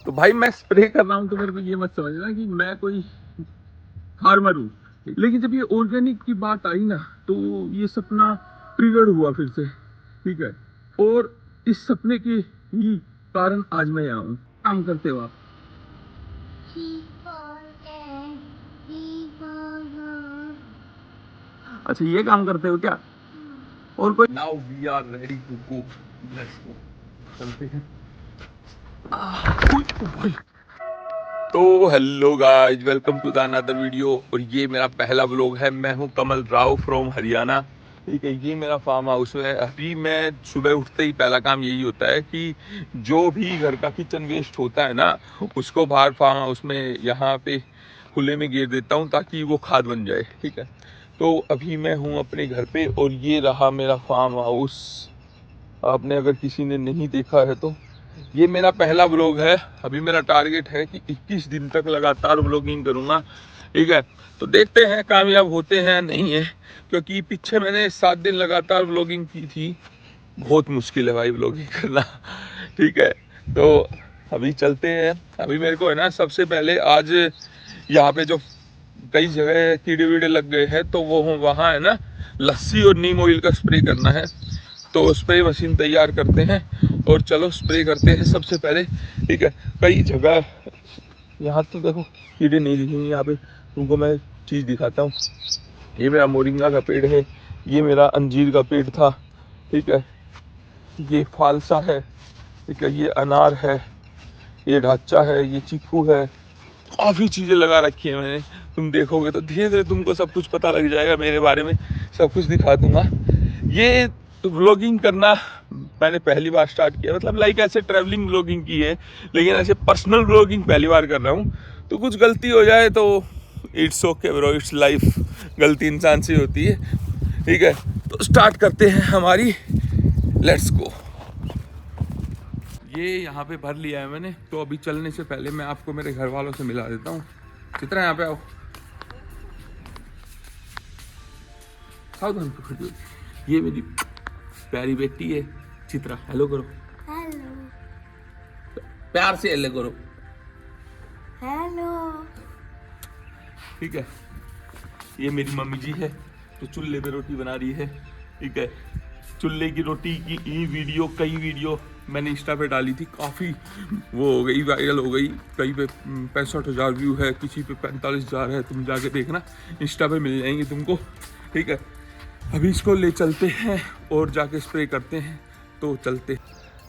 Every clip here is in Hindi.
तो भाई मैं स्प्रे कर रहा हूँ तो मेरे को ये मत समझना कि मैं कोई फार्मर हूँ। लेकिन जब ये ऑर्गेनिक की बात आई ना तो ये सपना ट्रिगर हुआ फिर से, ठीक है। और इस सपने के ही कारण आज मैं यहाँ हूँ। काम करते हो आप? अच्छा, ये काम करते हो क्या? और कोई? Now we are ready to go, let's go, चलते हैं। तो hello guys, welcome to the another video. और ये मेरा पहला व्लॉग है। मैं हूँ कमल राव फ्रॉम हरियाणा, ठीक है। ये मेरा फार्म हाउस है। अभी मैं सुबह उठते ही पहला काम यही होता है कि जो भी घर का किचन वेस्ट होता है ना, उसको बाहर फार्म हाउस में यहाँ पे खुले में गिर देता हूँ ताकि वो खाद बन जाए, ठीक है। तो अभी मैं हूँ अपने घर पे और ये रहा मेरा फार्म हाउस। आपने अगर किसी ने नहीं देखा है तो ये मेरा पहला व्लॉग है। अभी मेरा टारगेट है कि 21 दिन तक लगातार व्लॉगिंग करूँगा, ठीक है। तो देखते हैं कामयाब होते हैं नहीं है, क्योंकि पीछे मैंने 7 दिन लगातार व्लॉगिंग की थी। बहुत मुश्किल है भाई व्लॉगिंग करना, ठीक है। तो अभी चलते हैं। अभी मेरे को है ना, सबसे पहले आज यहाँ पे जो कई जगह कीड़े वीड़े लग गए हैं तो वो वहाँ है ना, लस्सी और नीम ऑयल का स्प्रे करना है। तो स्प्रे मशीन तैयार करते हैं और चलो स्प्रे करते हैं सबसे पहले, ठीक है। कई जगह यहाँ तो देखो कीड़े नहीं दिखेंगे, यहाँ पे तुमको मैं चीज़ दिखाता हूँ। ये मेरा मोरिंगा का पेड़ है, ये मेरा अंजीर का पेड़ था, ठीक है। ये फालसा है, ठीक है। ये अनार है, ये ढांचा है, ये चीकू है। काफ़ी चीज़ें लगा रखी है मैंने। तुम देखोगे तो धीरे धीरे तुमको सब कुछ पता लग जाएगा मेरे बारे में, सब कुछ दिखा दूंगा। ये व्लॉगिंग करना मैंने पहली बार स्टार्ट किया, मतलब लाइक ऐसे ट्रैवलिंग व्लॉगिंग की है, लेकिन ऐसे पर्सनल व्लॉगिंग पहली बार कर रहा हूँ। तो कुछ गलती हो जाए तो it's okay bro, it's life. गलती इंसान से होती है, ठीक है। तो स्टार्ट करते हैं हमारी, लेट्स गो। ये यहाँ पे भर लिया है मैंने। तो अभी चलने से पहले मैं आपको मेरे घर वालों से मिला देता हूँ। चित्रा यहाँ पे आओ, सावधान पकड़ लो। ये मेरी प्यारी बेटी है चित्रा। हेलो करो, हेलो, प्यार से हेलो करो, हेलो। ठीक है। ये मेरी मम्मी जी है जो चूल्हे पे रोटी बना रही है, ठीक है। चूल्हे की रोटी की वीडियो, कई वीडियो मैंने इंस्टा पे डाली थी, काफ़ी वो हो गई, वायरल हो गई। कहीं पे 65,000 व्यू है, किसी पे 45,000 है। तुम जाके देखना, इंस्टा पे मिल जाएंगे तुमको, ठीक है। अभी इसको ले चलते हैं और जाके स्प्रे करते हैं। तो चलते।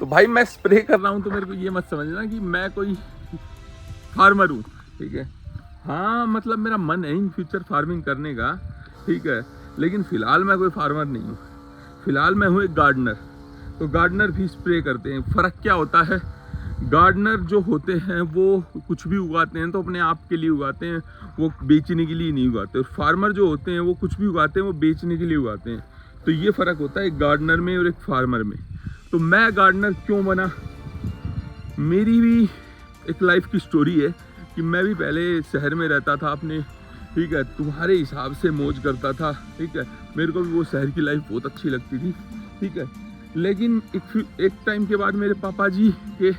तो भाई मैं स्प्रे कर रहा हूँ तो मेरे को ये मत समझना कि मैं कोई फार्मर हूँ, ठीक है। हाँ, मतलब मेरा मन है इन फ्यूचर फार्मिंग करने का, ठीक है। लेकिन फिलहाल मैं कोई फार्मर नहीं हूँ। फिलहाल मैं हूँ एक गार्डनर। तो गार्डनर भी स्प्रे करते हैं। फ़र्क क्या होता है, गार्डनर जो होते हैं वो कुछ भी उगाते हैं तो अपने आप के लिए उगाते हैं, वो बेचने के लिए नहीं उगाते। और फार्मर जो होते हैं वो कुछ भी उगाते हैं, वो बेचने के लिए उगाते हैं। तो ये फ़र्क होता है एक गार्डनर में और एक फार्मर में। तो मैं गार्डनर क्यों बना, मेरी भी एक लाइफ की स्टोरी है कि मैं भी पहले शहर में रहता था अपने, ठीक है। तुम्हारे हिसाब से मौज करता था, ठीक है। मेरे को भी वो शहर की लाइफ बहुत अच्छी लगती थी, ठीक है। लेकिन एक टाइम के बाद मेरे पापा जी के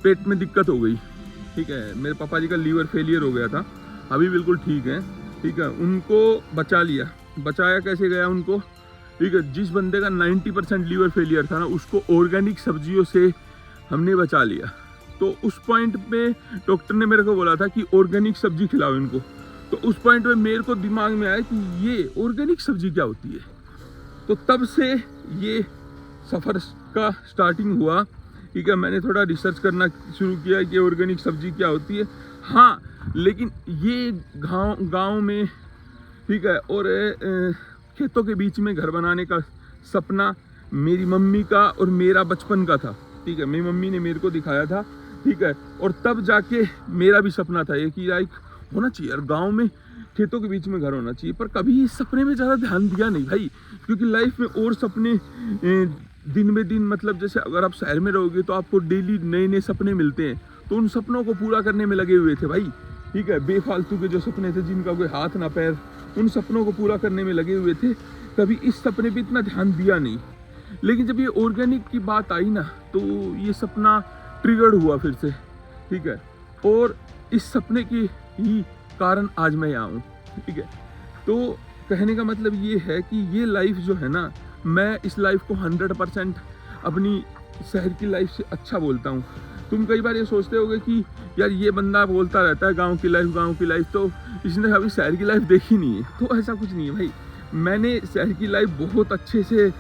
पेट में दिक्कत हो गई, ठीक है। मेरे पापा जी का लीवर फेलियर हो गया था, अभी बिल्कुल ठीक है, ठीक है। उनको बचा लिया। बचाया कैसे गया उनको, ठीक है। जिस बंदे का 90% लीवर फेलियर था ना, उसको ऑर्गेनिक सब्जियों से हमने बचा लिया। तो उस पॉइंट पे डॉक्टर ने मेरे को बोला था कि ऑर्गेनिक सब्जी खिलाओ इनको। तो उस पॉइंट पे मेरे को दिमाग में आया कि ये ऑर्गेनिक सब्जी क्या होती है। तो तब से ये सफ़र का स्टार्टिंग हुआ, ठीक है। मैंने थोड़ा रिसर्च करना शुरू किया कि ऑर्गेनिक सब्जी क्या होती है। हाँ, लेकिन ये गांव में, ठीक है। और खेतों के बीच में घर बनाने का सपना मेरी मम्मी का और मेरा बचपन का था, ठीक है। मेरी मम्मी ने मेरे को दिखाया था, ठीक है। और तब जाके मेरा भी सपना था ये कि लाइक होना चाहिए यार, गांव में खेतों के बीच में घर होना चाहिए। पर कभी इस सपने में ज़्यादा ध्यान दिया नहीं भाई, क्योंकि लाइफ में और सपने दिन में दिन, मतलब जैसे अगर आप शहर में रहोगे तो आपको डेली नए नए सपने मिलते हैं। तो उन सपनों को पूरा करने में लगे हुए थे भाई, ठीक है। बेफालतू के जो सपने थे जिनका कोई हाथ ना पैर, उन सपनों को पूरा करने में लगे हुए थे। कभी इस सपने पे इतना ध्यान दिया नहीं। लेकिन जब ये ऑर्गेनिक की बात आई ना तो ये सपना ट्रिगर्ड हुआ फिर से, ठीक है, और इस सपने के ही कारण आज मैं यहाँ हूँ। ठीक है, तो कहने का मतलब ये है कि ये लाइफ जो है ना, मैं इस लाइफ को 100% अपनी शहर की लाइफ से अच्छा बोलता हूँ। तुम कई बार ये सोचते होगे कि यार ये बंदा बोलता रहता है गांव की लाइफ, तो इसने अभी शहर की लाइफ देखी नहीं है। तो ऐसा कुछ नहीं है भाई, मैंने शहर की लाइफ बहुत अच्छे से,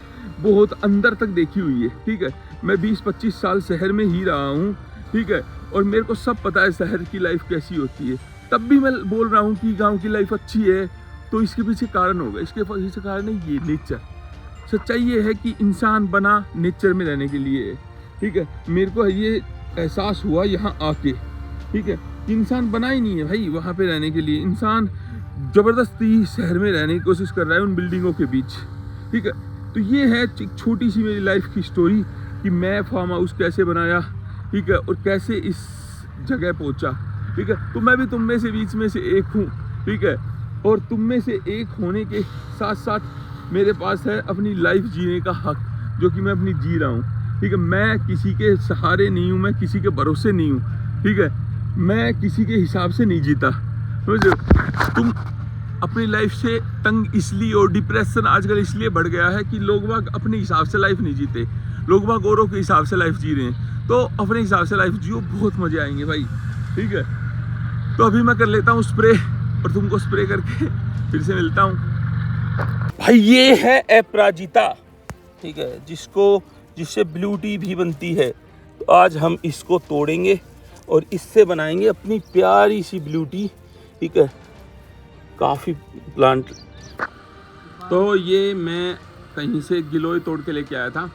बहुत अंदर तक देखी हुई है। ठीक है, मैं 20-25 साल शहर में ही रहा हूँ। ठीक है, और मेरे को सब पता है शहर की लाइफ कैसी होती है। तब भी मैं बोल रहा हूँ कि गाँव की लाइफ अच्छी है, तो इसके पीछे कारण होगा। इसके पीछे कारण है ये नेचर। सच्चाई ये है कि इंसान बना नेचर में रहने के लिए है। ठीक है, मेरे को ये एहसास हुआ यहाँ आके। ठीक है, इंसान बना ही नहीं है भाई वहाँ पे रहने के लिए। इंसान ज़बरदस्ती शहर में रहने की कोशिश कर रहा है उन बिल्डिंगों के बीच। ठीक है, तो ये है एक छोटी सी मेरी लाइफ की स्टोरी कि मैं फार्म हाउस कैसे बनाया। ठीक है, और कैसे इस जगह पहुँचा। ठीक है, तो मैं भी तुम में से बीच में से एक हूँ। ठीक है, और तुम में से एक होने के साथ साथ मेरे पास है अपनी लाइफ जीने का हक, जो कि मैं अपनी जी रहा हूँ। ठीक है, मैं किसी के सहारे नहीं हूँ, मैं किसी के भरोसे नहीं हूँ। ठीक है, मैं किसी के हिसाब से नहीं जीता। समझो, तुम अपनी लाइफ से तंग इसलिए और डिप्रेशन आजकल इसलिए बढ़ गया है कि लोग बाग अपने हिसाब से लाइफ नहीं जीते, लोग बाग औरों के हिसाब से लाइफ जी रहे हैं। तो अपने हिसाब से लाइफ जियो, बहुत मजे आएंगे भाई। ठीक है, तो अभी मैं कर लेता हूँ स्प्रे, और तुमको स्प्रे करके फिर से मिलता हूँ। भाई ये है अपराजिता। ठीक है, जिससे ब्लू टी भी बनती है। तो आज हम इसको तोड़ेंगे और इससे बनाएंगे अपनी प्यारी सी ब्लू टी। ठीक है, काफ़ी प्लांट। तो ये मैं कहीं से गिलोय तोड़ के लेके आया था।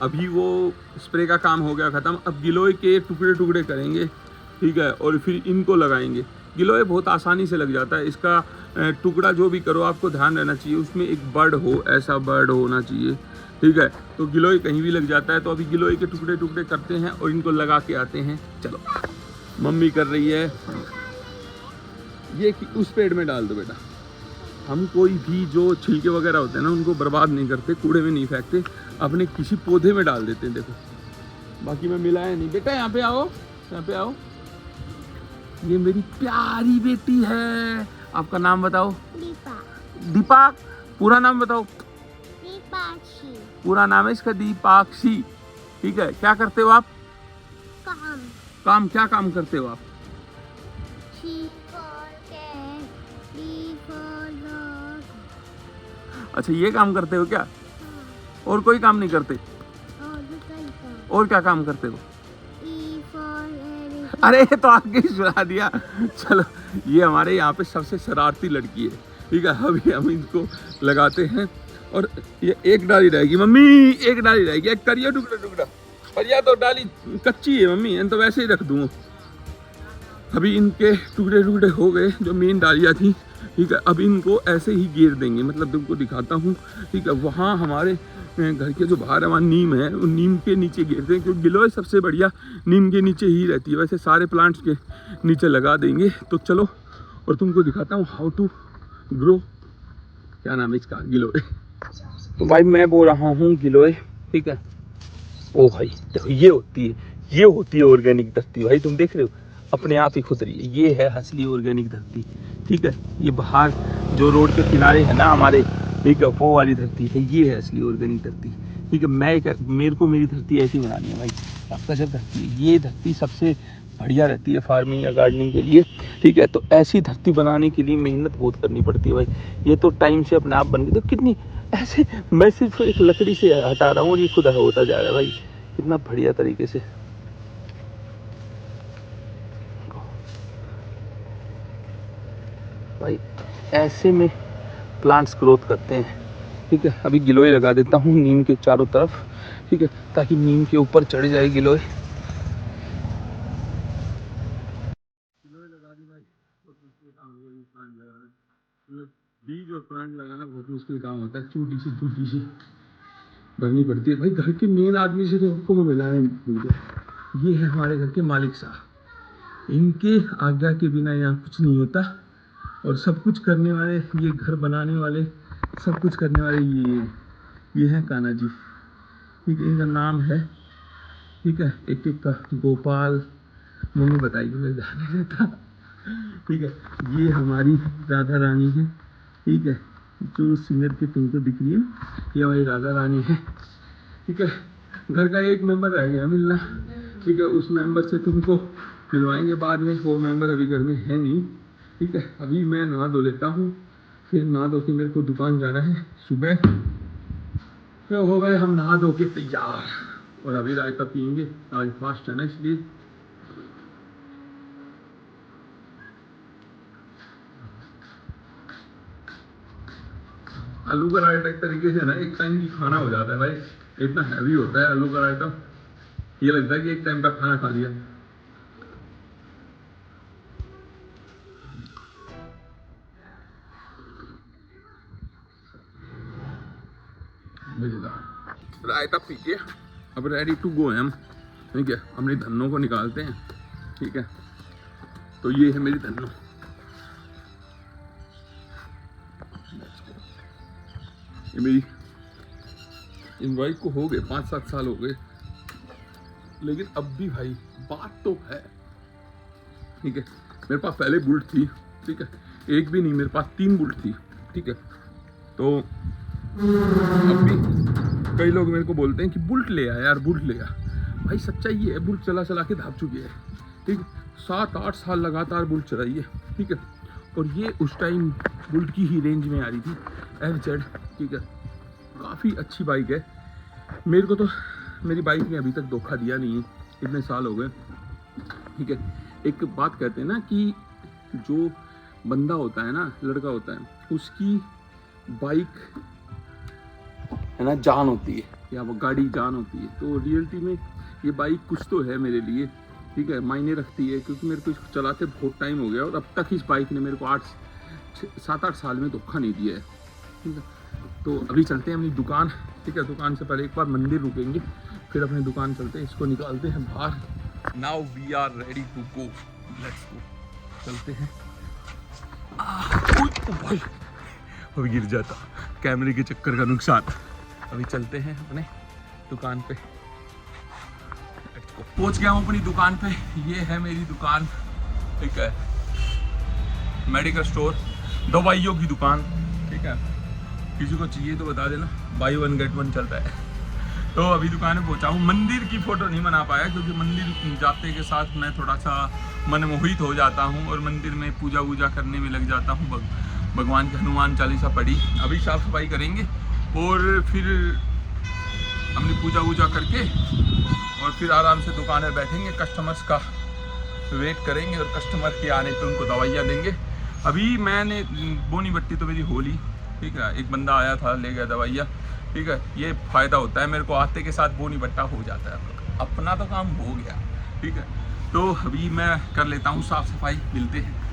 अभी वो स्प्रे का काम हो गया ख़त्म। अब गिलोय के टुकड़े टुकड़े करेंगे। ठीक है, और फिर इनको लगाएंगे। गिलोय बहुत आसानी से लग जाता है। इसका टुकड़ा जो भी करो आपको ध्यान रहना चाहिए उसमें एक बर्ड हो, ऐसा बर्ड होना चाहिए। ठीक है, तो गिलोय कहीं भी लग जाता है। तो अभी गिलोय के टुकड़े टुकड़े करते हैं और इनको लगा के आते हैं। चलो, मम्मी कर रही है ये कि उस पेड़ में डाल दो बेटा। हम कोई भी जो छिलके वगैरह होते हैं ना, उनको बर्बाद नहीं करते, कूड़े में नहीं फेंकते, अपने किसी पौधे में डाल देते हैं। देखो, बाकी मैं मिलाया नहीं। बेटा यहाँ पे आओ, यहाँ पे आओ। ये मेरी प्यारी बेटी है। आपका नाम बताओ। दीपक। पूरा नाम बताओ। दीपाक्षी। पूरा नाम है इसका दीपाक्षी। ठीक है, क्या करते हो आप? काम क्या काम करते हो आप? अच्छा, ये काम करते हो क्या? और कोई काम नहीं करते? और क्या काम करते हो? अरे तो आपके सुना दिया। चलो, ये हमारे यहाँ पे सबसे शरारती लड़की है। ठीक है, अभी हम इनको लगाते हैं और ये एक डाली रहेगी मम्मी, एक डाली रहेगी। एक करिए टुकड़ा, पर या तो डाली कच्ची है मम्मी, इन तो वैसे ही रख दूँगा। अभी इनके टुकड़े हो गए जो मेन डालियाँ थी। ठीक है, अब इनको ऐसे ही घेर देंगे। मतलब तुमको दिखाता हूँ। ठीक है, वहाँ हमारे घर के जो बाहर हमारा नीम है, उन नीम के नीचे घेरते हैं, क्योंकि गिलोय सबसे बढ़िया नीम के नीचे ही रहती है। वैसे सारे प्लांट्स के नीचे लगा देंगे। तो चलो, और तुमको दिखाता हूँ हाउ टू ग्रो। क्या नाम है इसका? गिलोय। तो भाई मैं बोल रहा हूँ गिलोय। ठीक है, ओ भाई देखो, ये होती है ऑर्गेनिक धरती। भाई तुम देख रहे हो, अपने आप ही खुद रही है। ये है असली ऑर्गेनिक धरती। ठीक है, ये बाहर जो रोड के किनारे है ना हमारे, ठीक है, वो वाली धरती है। ये है असली ऑर्गेनिक धरती। ठीक है, मेरे को मेरी धरती ऐसी बनानी है भाई। आपका जब धरती है, ये धरती सबसे बढ़िया रहती है फार्मिंग या गार्डनिंग के लिए। ठीक है, तो ऐसी धरती बनाने के लिए मेहनत बहुत करनी पड़ती है भाई। ये तो टाइम से अपने आप बन गई। तो कितनी ऐसे, मैं सिर्फ एक लकड़ी से हटा रहा हूँ, ये खुद होता जा रहा है भाई, कितना बढ़िया तरीके से। भाई ऐसे में प्लांट्स ग्रोथ करते हैं। ठीक है, अभी गिलोय लगा देता हूँ नीम के चारों तरफ। ठीक है, ताकि नीम के ऊपर चढ़ जाए गिलोय। लगा दी भाई, बहुत मुश्किल काम है प्लांट लगाना। बीज और प्लांट लगाना बहुत मुश्किल काम होता है। छोटी सी भरनी पड़ती है भाई। घर के मेन आदमी से तो आपको मैं मिलाना नहीं। ये है हमारे घर के मालिक साहब। इनके आज्ञा के बिना यहाँ कुछ नहीं होता। और सब कुछ करने वाले, ये घर बनाने वाले, सब कुछ करने वाले ये है कान्हा जी। ठीक है, इनका नाम है, ठीक है, एक का गोपाल, मम्मी बताइए मैं ध्यान नहीं रहता। ठीक है, ये हमारी राधा रानी है। ठीक है, जो सिंगर की तुमको दिख रही है ये हमारी राधा रानी है। ठीक है, घर का एक मेंबर रह गया मिलना। ठीक है, उस मेंबर से तुमको मिलवाएंगे बाद में, वो मेंबर अभी घर में है नहीं। ठीक है, अभी मैं नहा धो लेता हूँ, फिर नहा धो के मेरे को दुकान जाना है सुबह। फिर हो गए हम नहा धो के तैयार, और अभी रायता पियेंगे, आज फास्ट है ना इसलिए। आलू का रायता एक तरीके से ना एक टाइम की खाना हो जाता है भाई, इतना हैवी होता है आलू का रायता, ये लगता है कि एक टाइम का खाना खा लिया। रायता पी के अब रेडी टू गो है हम। ठीक है, अपनी धन्नों को निकालते हैं। ठीक है, तो ये है मेरी धन्नो। ये मेरी इन बाइक को हो गए 5-7 साल हो गए, लेकिन अब भी भाई बात तो है। ठीक है, मेरे पास पहले बुलेट थी। ठीक है, एक भी नहीं, मेरे पास 3 बुलेट थी। ठीक है, तो अब भी कई लोग मेरे को बोलते हैं कि बुलेट ले आ यार, बुलेट ले आ। भाई सच्चाई ये है, बुलेट चला चला के धाप चुकी है। ठीक है, 7-8 साल लगातार बुलेट चलाई है। ठीक है, और ये उस टाइम बुलेट की ही रेंज में आ रही थी, FZ। ठीक है, काफ़ी अच्छी बाइक है। मेरे को तो मेरी बाइक ने अभी तक धोखा दिया नहीं है, इतने साल हो गए। ठीक है, एक बात कहते हैं ना कि जो बंदा होता है ना, लड़का होता है, उसकी बाइक है ना जान होती है, या वो गाड़ी जान होती है। तो रियलिटी में ये बाइक कुछ तो है मेरे लिए। ठीक है, मायने रखती है, क्योंकि मेरे को इसको चलाते बहुत टाइम हो गया और अब तक इस बाइक ने मेरे को 7-8 साल में धोखा नहीं दिया है। ठीक है, तो अभी चलते हैं अपनी दुकान। ठीक है, दुकान से पहले एक बार मंदिर रुकेंगे, फिर अपनी दुकान चलते हैं, इसको निकालते हैं बाहर। Now we are ready to go, let's go, चलते हैं। भाई अभी गिर जाता, कैमरे के चक्कर का नुकसान। अभी चलते हैं अपने दुकान पे। पहुंच गया हूँ अपनी दुकान पे, ये है मेरी दुकान। ठीक है, मेडिकल स्टोर, दवाइयों की दुकान। ठीक है, किसी को चाहिए तो बता देना, बाई 1 गेट 1 चलता है। तो अभी दुकान में पहुंचा हूँ। मंदिर की फ़ोटो नहीं बना पाया, क्योंकि मंदिर जाते के साथ मैं थोड़ा सा मनमोहित हो जाता हूँ और मंदिर में पूजा वूजा करने में लग जाता हूँ। भगवान की हनुमान चालीसा पढ़ी, अभी साफ़ सफाई करेंगे और फिर अपनी पूजा वूजा करके और फिर आराम से दुकान में बैठेंगे, कस्टमर्स का वेट करेंगे और कस्टमर के आने पे उनको दवाइयाँ देंगे। अभी मैंने बोनी बट्टी तो मेरी होली। ठीक है, एक बंदा आया था, ले गया दवाइयाँ। ठीक है, ये फ़ायदा होता है मेरे को, आते के साथ बोनी बट्टा हो जाता है, अपना तो काम हो गया। ठीक है, तो अभी मैं कर लेता हूँ साफ़ सफाई, मिलते हैं।